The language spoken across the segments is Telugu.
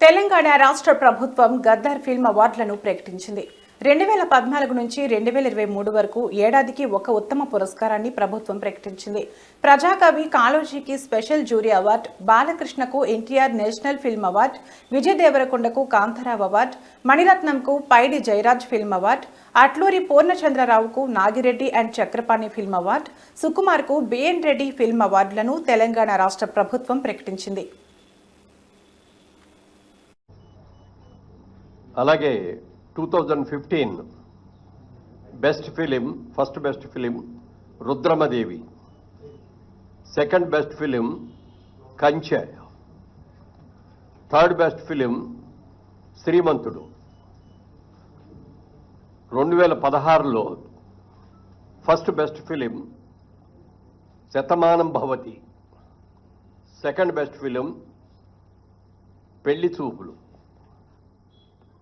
తెలంగాణ రాష్ట్ర ప్రభుత్వం గద్దర్ ఫిల్మ్ అవార్డులను ప్రకటించింది. 2014 నుంచి 2023 వరకు ఏడాదికి ఒక ఉత్తమ పురస్కారాన్ని ప్రభుత్వం ప్రకటించింది. ప్రజాకవి కాళోజీకి స్పెషల్ జ్యూరీ అవార్డు, బాలకృష్ణకు NTR national film award, Vijay దేవరకొండకు కాంతారావు అవార్డు, మణిరత్నంకు పైడి జయరాజ్ ఫిల్మ్ అవార్డు, అట్లూరి పూర్ణచంద్రరావుకు Nagireddy and Chakrapani film award, సుకుమార్కు బిఎన్ రెడ్డి ఫిల్మ్ అవార్డులను తెలంగాణ రాష్ట్ర ప్రభుత్వం ప్రకటించింది. అలాగే 2015 best film, first best film Rudramadevi, second best film Kanche, third best film Srimanthudu. 2016లో first best film Shatamanam Bhavati, second best film Pelli Choopulu,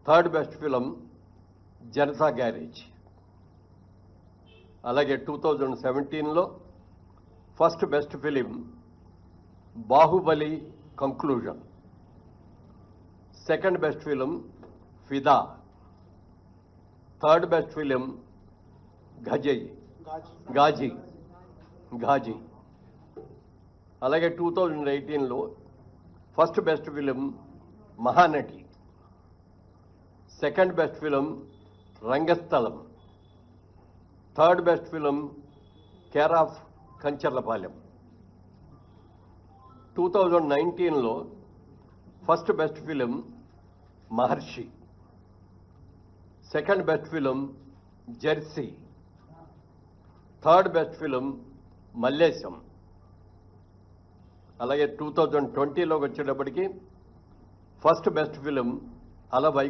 third best film Janata garage. అలాగే 2017లో first best film Baahubali conclusion, second best film Fidaa, third best film Ghazi. అలాగే 2018లో first best film Mahanati, second best film Rangasthalam, third best film care of Kancharapalem. 2019లో first best film Maharshi, second best film Jersey, third best film Mallesham. అలాగే 2020లోకి వచ్చేటప్పటికి ఫస్ట్ బెస్ట్ ఫిలిం అలవై